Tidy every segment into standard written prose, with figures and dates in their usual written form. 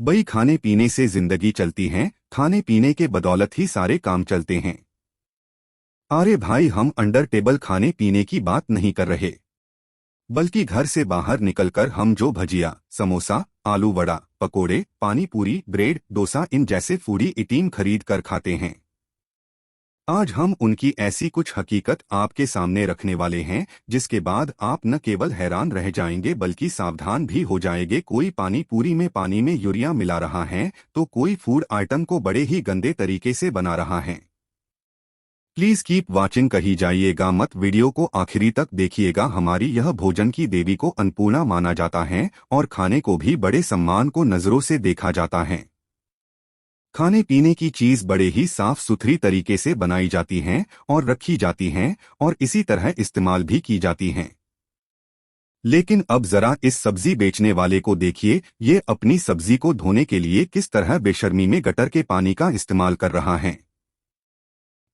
बई खाने पीने से जिंदगी चलती है, खाने पीने के बदौलत ही सारे काम चलते हैं। अरे भाई, हम अंडर टेबल खाने पीने की बात नहीं कर रहे, बल्कि घर से बाहर निकलकर हम जो भजिया, समोसा, आलू वड़ा, पकोड़े, पानी पूरी, ब्रेड, डोसा इन जैसे फूडी आइटम खरीद कर खाते हैं। आज हम उनकी ऐसी कुछ हकीकत आपके सामने रखने वाले हैं जिसके बाद आप न केवल हैरान रह जाएंगे बल्कि सावधान भी हो जाएंगे। कोई पानी पूरी में पानी में यूरिया मिला रहा है तो कोई फूड आइटम को बड़े ही गंदे तरीके से बना रहा है। प्लीज कीप वॉचिंग, कही जाइएगा मत, वीडियो को आखिरी तक देखिएगा। हमारी यह भोजन की देवी को अन्नपूर्णा माना जाता है और खाने को भी बड़े सम्मान को नजरों से देखा जाता है। खाने पीने की चीज बड़े ही साफ सुथरी तरीके से बनाई जाती हैं और रखी जाती हैं और इसी तरह इस्तेमाल भी की जाती हैं। लेकिन अब जरा इस सब्जी बेचने वाले को देखिए, ये अपनी सब्जी को धोने के लिए किस तरह बेशर्मी में गटर के पानी का इस्तेमाल कर रहा है।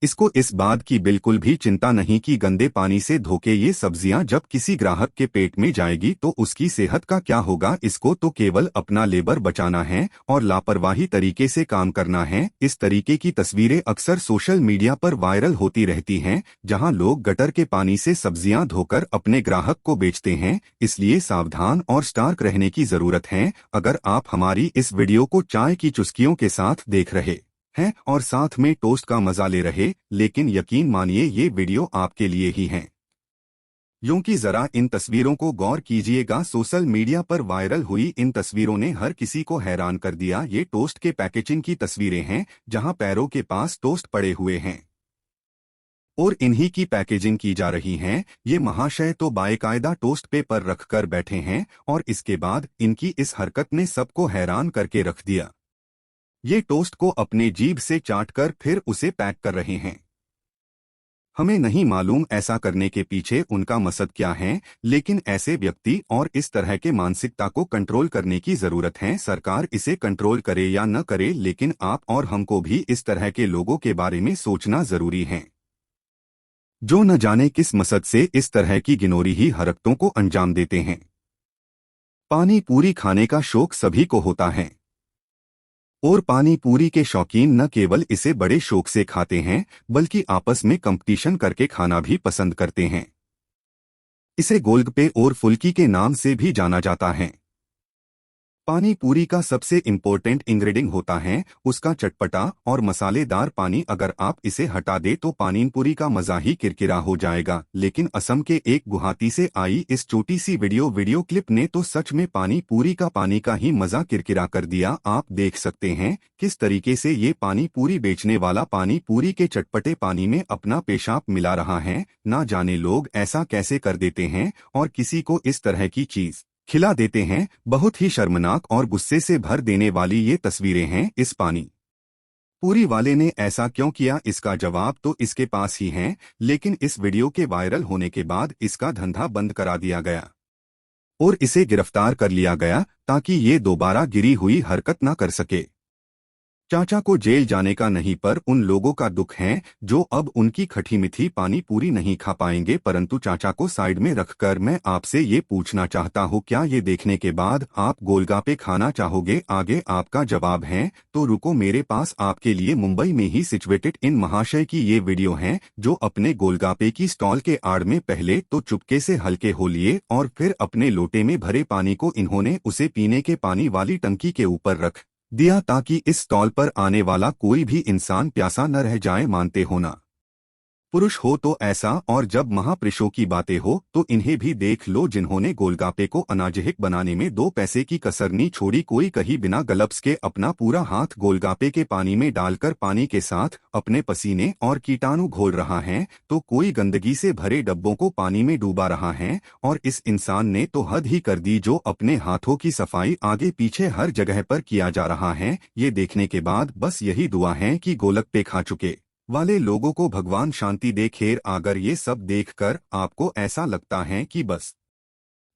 इसको इस बात की बिल्कुल भी चिंता नहीं कि गंदे पानी से धोके ये सब्जियां जब किसी ग्राहक के पेट में जाएगी तो उसकी सेहत का क्या होगा। इसको तो केवल अपना लेबर बचाना है और लापरवाही तरीके से काम करना है। इस तरीके की तस्वीरें अक्सर सोशल मीडिया पर वायरल होती रहती हैं, जहां लोग गटर के पानी से सब्जियां धोकर अपने ग्राहक को बेचते हैं। इसलिए सावधान और सतर्क रहने की जरूरत है। अगर आप हमारी इस वीडियो को चाय की चुस्कियों के साथ देख रहे हैं और साथ में टोस्ट का मजा ले रहे, लेकिन यकीन मानिए ये वीडियो आपके लिए ही है। क्योंकि जरा इन तस्वीरों को गौर कीजिएगा। सोशल मीडिया पर वायरल हुई इन तस्वीरों ने हर किसी को हैरान कर दिया। ये टोस्ट के पैकेजिंग की तस्वीरें हैं, जहां पैरों के पास टोस्ट पड़े हुए हैं और इन्हीं की पैकेजिंग की जा रही है। ये महाशय तो बाकायदा टोस्ट पेपर रखकर बैठे हैं और इसके बाद इनकी इस हरकत ने सबको हैरान करके रख दिया। ये टोस्ट को अपने जीभ से चाटकर फिर उसे पैक कर रहे हैं। हमें नहीं मालूम ऐसा करने के पीछे उनका मकसद क्या है, लेकिन ऐसे व्यक्ति और इस तरह के मानसिकता को कंट्रोल करने की जरूरत है। सरकार इसे कंट्रोल करे या न करे, लेकिन आप और हमको भी इस तरह के लोगों के बारे में सोचना जरूरी है, जो न जाने किस मकसद से इस तरह की गिनोरी ही हरकतों को अंजाम देते हैं। पानी पूरी खाने का शौक सभी को होता है और पानी पूरी के शौकीन न केवल इसे बड़े शौक से खाते हैं बल्कि आपस में कंपटीशन करके खाना भी पसंद करते हैं। इसे गोलगप्पे और फुल्की के नाम से भी जाना जाता है। पानी पूरी का सबसे इम्पोर्टेंट इंग्रेडिएंट होता है उसका चटपटा और मसालेदार पानी। अगर आप इसे हटा दे तो पानी पूरी का मजा ही किरकिरा हो जाएगा। लेकिन असम के एक गुवाहाटी से आई इस छोटी सी वीडियो क्लिप ने तो सच में पानी पूरी का ही मजा किरकिरा कर दिया। आप देख सकते हैं किस तरीके से ये पानी पूरी बेचने वाला पानी पूरी के चटपटे पानी में अपना पेशाब मिला रहा है। ना जाने लोग ऐसा कैसे कर देते हैं और किसी को इस तरह की चीज खिला देते हैं। बहुत ही शर्मनाक और गुस्से से भर देने वाली ये तस्वीरें हैं। इस पानी पूरी वाले ने ऐसा क्यों किया, इसका जवाब तो इसके पास ही है, लेकिन इस वीडियो के वायरल होने के बाद इसका धंधा बंद करा दिया गया और इसे गिरफ्तार कर लिया गया ताकि ये दोबारा गिरी हुई हरकत न कर सके। चाचा को जेल जाने का नहीं पर उन लोगों का दुख है जो अब उनकी खटी मीठी पानी पूरी नहीं खा पाएंगे। परंतु चाचा को साइड में रखकर मैं आपसे ये पूछना चाहता हूँ, क्या ये देखने के बाद आप गोलगप्पे खाना चाहोगे? आगे आपका जवाब है तो रुको, मेरे पास आपके लिए मुंबई में ही सिचुएटेड इन महाशय की ये वीडियो है, जो अपने गोलगप्पे की स्टॉल के आड़ में पहले तो चुपके से हल्के हो लिए और फिर अपने लोटे में भरे पानी को इन्होंने उसे पीने के पानी वाली टंकी के ऊपर रख दिया ताकि इस स्टॉल पर आने वाला कोई भी इंसान प्यासा न रह जाए। मानते हो ना, पुरुष हो तो ऐसा, और जब महापुरुषों की बातें हो तो इन्हें भी देख लो, जिन्होंने गोलगप्पे को अनाजहिक बनाने में 2 पैसे की कसर नहीं छोड़ी। कोई कहीं बिना ग्लव्स के अपना पूरा हाथ गोलगप्पे के पानी में डालकर पानी के साथ अपने पसीने और कीटाणु घोल रहा है, तो कोई गंदगी से भरे डब्बों को पानी में डूबा रहा है। और इस इंसान ने तो हद ही कर दी, जो अपने हाथों की सफाई आगे पीछे हर जगह पर किया जा रहा है। ये देखने के बाद बस यही दुआ है कि गोलगप्पे खा चुके वाले लोगों को भगवान शांति दे। खैर, अगर ये सब देखकर आपको ऐसा लगता है कि बस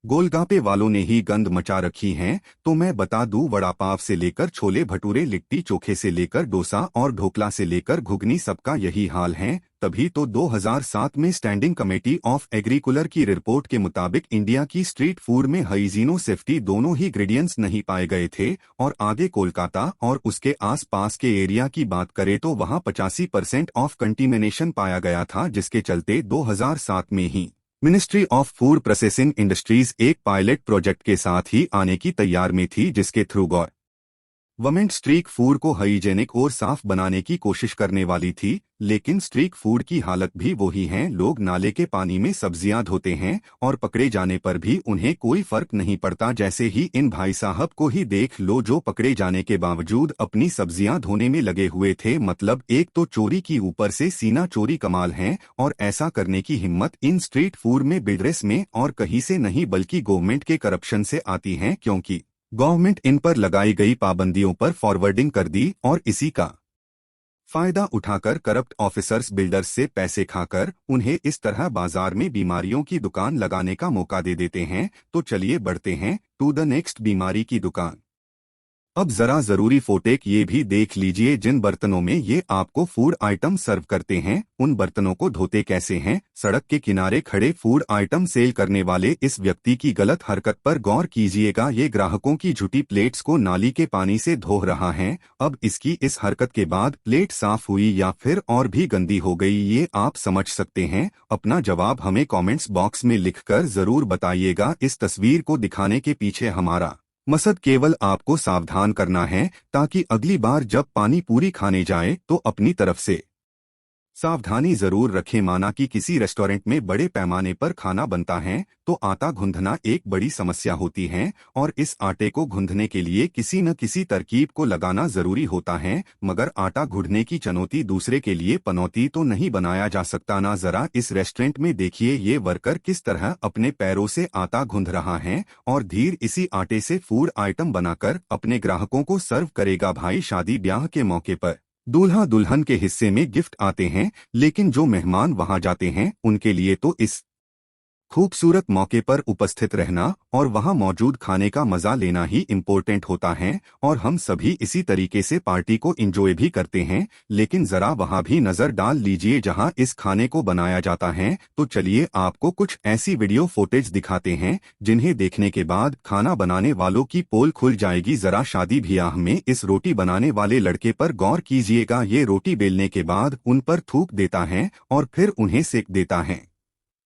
गोलगापे वालों ने ही गंद मचा रखी है, तो मैं बता दूं, वड़ा पाव से लेकर छोले भटूरे, लिट्टी चोखे से लेकर डोसा और ढोकला से लेकर घुगनी, सबका यही हाल है। तभी तो 2007 में स्टैंडिंग कमेटी ऑफ एग्रीकल्चर की रिपोर्ट के मुताबिक इंडिया की स्ट्रीट फूड में हाइजीनो सेफ्टी दोनों ही इंग्रेडिएंट्स नहीं पाए गए थे। और आगे कोलकाता और उसके आसपास के एरिया की बात करें तो वहां 85% ऑफ कंटीमिनेशन पाया गया था, जिसके चलते 2007 में ही ministry of food processing industries एक पायलट प्रोजेक्ट के साथ ही आने की तैयार में थी, जिसके थ्रू गवर्नमेंट स्ट्रीट फूड को हाइजेनिक और साफ बनाने की कोशिश करने वाली थी। लेकिन स्ट्रीट फूड की हालत भी वही है। लोग नाले के पानी में सब्जियां धोते हैं और पकड़े जाने पर भी उन्हें कोई फर्क नहीं पड़ता। जैसे ही इन भाई साहब को ही देख लो, जो पकड़े जाने के बावजूद अपनी सब्जियां धोने में लगे हुए थे। मतलब एक तो चोरी की ऊपर से सीना चोरी कमाल है, और ऐसा करने की हिम्मत इन स्ट्रीट फूड में बिजनेस में और कहीं से नहीं बल्कि गवर्नमेंट के करप्शन से आती है, क्योंकि गवर्नमेंट इन पर लगाई गई पाबंदियों पर फॉरवर्डिंग कर दी और इसी का फायदा उठाकर करप्ट ऑफिसर्स बिल्डर्स से पैसे खाकर उन्हें इस तरह बाजार में बीमारियों की दुकान लगाने का मौका दे देते हैं। तो चलिए बढ़ते हैं टू द नेक्स्ट बीमारी की दुकान। अब जरा जरूरी फोटेक ये भी देख लीजिए, जिन बर्तनों में ये आपको फूड आइटम सर्व करते हैं उन बर्तनों को धोते कैसे हैं। सड़क के किनारे खड़े फूड आइटम सेल करने वाले इस व्यक्ति की गलत हरकत पर गौर कीजिएगा। ये ग्राहकों की झूठी प्लेट्स को नाली के पानी से धो रहा है। अब इसकी इस हरकत के बाद प्लेट साफ हुई या फिर और भी गंदी हो गई, ये आप समझ सकते हैं। अपना जवाब हमें कॉमेंट्स बॉक्स में लिखकर जरूर बताइएगा। इस तस्वीर को दिखाने के पीछे हमारा मकसद केवल आपको सावधान करना है, ताकि अगली बार जब पानी पूरी खाने जाए तो अपनी तरफ से सावधानी जरूर रखें। माना कि किसी रेस्टोरेंट में बड़े पैमाने पर खाना बनता है तो आटा गूंथना एक बड़ी समस्या होती है, और इस आटे को गूंथने के लिए किसी न किसी तरकीब को लगाना जरूरी होता है। मगर आटा गूंथने की चुनौती दूसरे के लिए पनौती तो नहीं बनाया जा सकता ना। जरा इस रेस्टोरेंट में देखिए, ये वर्कर किस तरह अपने पैरों से आटा गूंथ रहा है और धीरे इसी आटे से फूड आइटम बनाकर अपने ग्राहकों को सर्व करेगा। भाई, शादी ब्याह के मौके पर दूल्हा दुल्हन के हिस्से में गिफ्ट आते हैं, लेकिन जो मेहमान वहां जाते हैं उनके लिए तो इस खूबसूरत मौके पर उपस्थित रहना और वहां मौजूद खाने का मजा लेना ही इम्पोर्टेंट होता है। और हम सभी इसी तरीके से पार्टी को एंजॉय भी करते हैं। लेकिन जरा वहां भी नजर डाल लीजिए जहां इस खाने को बनाया जाता है। तो चलिए आपको कुछ ऐसी वीडियो फुटेज दिखाते हैं जिन्हें देखने के बाद खाना बनाने वालों की पोल खुल जाएगी। जरा शादी ब्याह में इस रोटी बनाने वाले लड़के पर गौर कीजिएगा। ये रोटी बेलने के बाद उन पर थूक देता है और फिर उन्हें सेक देता है।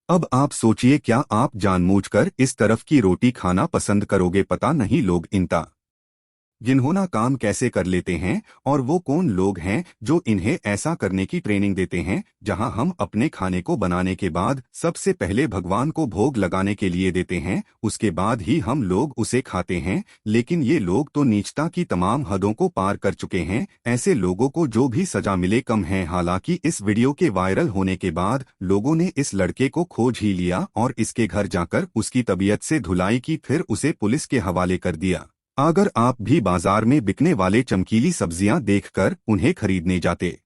अब आप सोचिए, क्या आप जानबूझकर इस तरफ की रोटी खाना पसंद करोगे? पता नहीं लोग इनका जिन्होंने काम कैसे कर लेते हैं, और वो कौन लोग हैं जो इन्हें ऐसा करने की ट्रेनिंग देते हैं। जहां हम अपने खाने को बनाने के बाद सबसे पहले भगवान को भोग लगाने के लिए देते हैं, उसके बाद ही हम लोग उसे खाते हैं। लेकिन ये लोग तो नीचता की तमाम हदों को पार कर चुके हैं। ऐसे लोगों को जो भी सजा मिले कम है। हालांकि इस वीडियो के वायरल होने के बाद लोगों ने इस लड़के को खोज ही लिया और इसके घर जाकर उसकी तबीयत से धुलाई की, फिर उसे पुलिस के हवाले कर दिया। अगर आप भी बाजार में बिकने वाले चमकीली सब्जियां देखकर उन्हें खरीदने जाते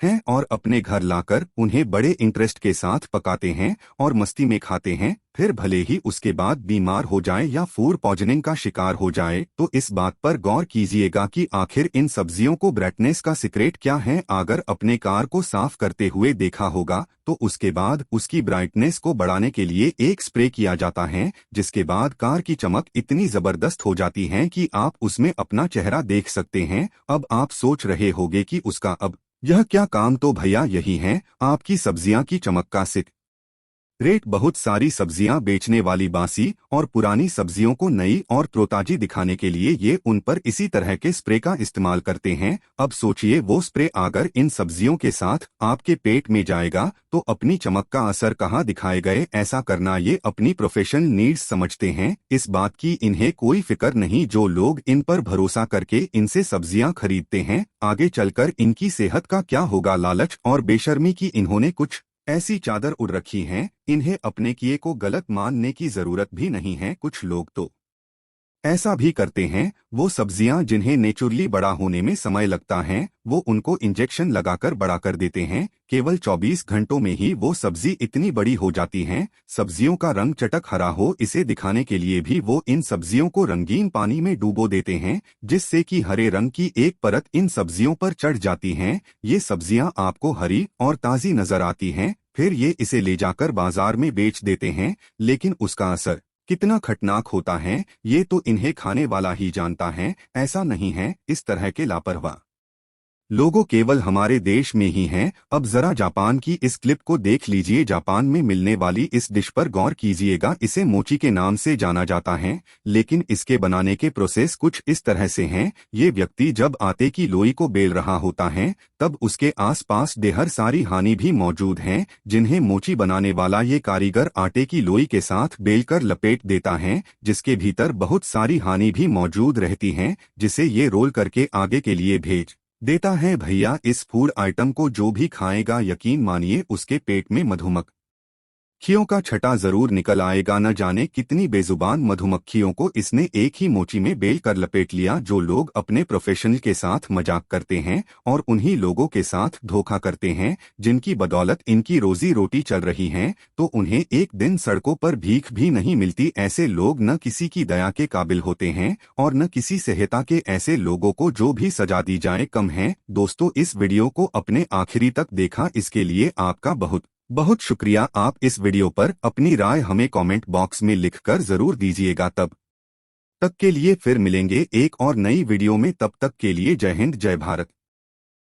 हैं और अपने घर लाकर उन्हें बड़े इंटरेस्ट के साथ पकाते हैं और मस्ती में खाते हैं, फिर भले ही उसके बाद बीमार हो जाए या फूड पॉइजनिंग का शिकार हो जाए, तो इस बात पर गौर कीजिएगा कि आखिर इन सब्जियों को ब्राइटनेस का सीक्रेट क्या है। अगर अपने कार को साफ करते हुए देखा होगा तो उसके बाद उसकी ब्राइटनेस को बढ़ाने के लिए एक स्प्रे किया जाता है, जिसके बाद कार की चमक इतनी जबरदस्त हो जाती है कि आप उसमें अपना चेहरा देख सकते हैं। अब आप सोच रहे होंगे कि उसका अब यह क्या काम? तो भैया यही है आपकी सब्जियां की चमक का रेट। बहुत सारी सब्जियां बेचने वाली बासी और पुरानी सब्जियों को नई और तरोताजी दिखाने के लिए ये उन पर इसी तरह के स्प्रे का इस्तेमाल करते हैं। अब सोचिए, वो स्प्रे अगर इन सब्जियों के साथ आपके पेट में जाएगा तो अपनी चमक का असर कहाँ दिखाएगा? ऐसा करना ये अपनी प्रोफेशनल नीड्स समझते हैं, इस बात की इन्हें कोई फिक्र नहीं। जो लोग इन पर भरोसा करके इनसे सब्जियां खरीदते हैं, आगे चलकर इनकी सेहत का क्या होगा? लालच और बेशर्मी की इन्होंने कुछ ऐसी चादर उड़ रखी हैं, इन्हें अपने किए को गलत मानने की जरूरत भी नहीं है। कुछ लोग तो ऐसा भी करते हैं, वो सब्जियां जिन्हें नेचुरली बड़ा होने में समय लगता है वो उनको इंजेक्शन लगाकर बड़ा कर देते हैं। केवल 24 घंटों में ही वो सब्जी इतनी बड़ी हो जाती हैं। सब्जियों का रंग चटक हरा हो इसे दिखाने के लिए भी वो इन सब्जियों को रंगीन पानी में डुबो देते हैं, जिससे कि हरे रंग की एक परत इन सब्जियों पर चढ़ जाती है। ये सब्जियां आपको हरी और ताज़ी नजर आती हैं। फिर ये इसे ले जाकर बाजार में बेच देते हैं, लेकिन उसका असर कितना खतरनाक होता है ये तो इन्हें खाने वाला ही जानता है। ऐसा नहीं है, इस तरह के लापरवाह लोगों केवल हमारे देश में ही हैं। अब जरा जापान की इस क्लिप को देख लीजिए। जापान में मिलने वाली इस डिश पर गौर कीजिएगा। इसे मोची के नाम से जाना जाता है, लेकिन इसके बनाने के प्रोसेस कुछ इस तरह से हैं। ये व्यक्ति जब आटे की लोई को बेल रहा होता है तब उसके आसपास ढेर सारी हानि भी मौजूद हैं, जिन्हें मोची बनाने वाला ये कारीगर आटे की लोई के साथ बेलकर लपेट देता है, जिसके भीतर बहुत सारी हानि भी मौजूद रहती हैं, जिसे ये रोल करके आगे के लिए भेज देता है। भैया, इस फूड आइटम को जो भी खाएगा यकीन मानिए उसके पेट में मधुमक्खियों का छटा जरूर निकल आएगा। न जाने कितनी बेजुबान मधुमक्खियों को इसने एक ही मोची में बेल कर लपेट लिया। जो लोग अपने प्रोफेशनल के साथ मजाक करते हैं और उन्हीं लोगों के साथ धोखा करते हैं जिनकी बदौलत इनकी रोजी रोटी चल रही है, तो उन्हें एक दिन सड़कों पर भीख भी नहीं मिलती। ऐसे लोग न किसी की दया के काबिल होते हैं और न किसी सहायता के। ऐसे लोगों को जो भी सजा दी जाए कम है। दोस्तों, इस वीडियो को अपने आखिरी तक देखा इसके लिए आपका बहुत बहुत शुक्रिया। आप इस वीडियो पर अपनी राय हमें कमेंट बॉक्स में लिखकर जरूर दीजिएगा। तब तक के लिए फिर मिलेंगे एक और नई वीडियो में। तब तक के लिए जय हिंद, जय भारत।